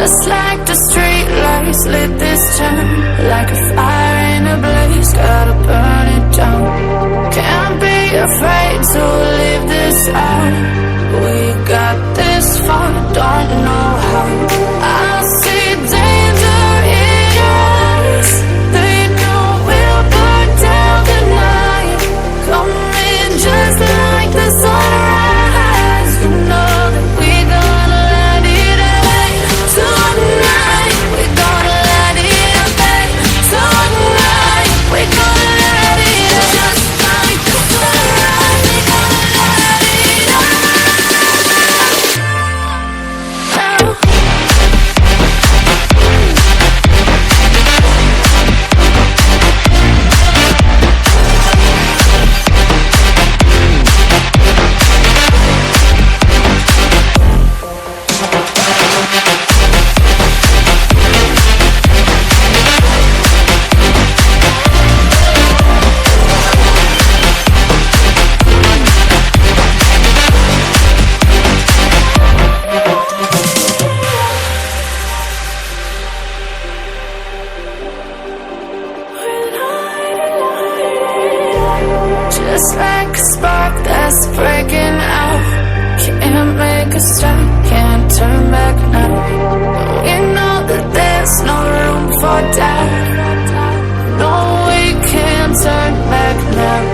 Just like the street lights lit this town, like a fire in a blaze, gotta burn it down. Can't be afraid to leave this out. We got this far, don't know how. I see danger in your eyes. They know we'll burn down the night. Coming just like the sunrise. You know that we're gonna let it away. Tonight, we're gonna let it away. Tonight, we're gonna let it away. Just like the sunrise, we're gonna let it away. Just like a spark that's breaking out. Can't make a stop, can't turn back now. We know that there's no room for doubt. No, we can't turn back now.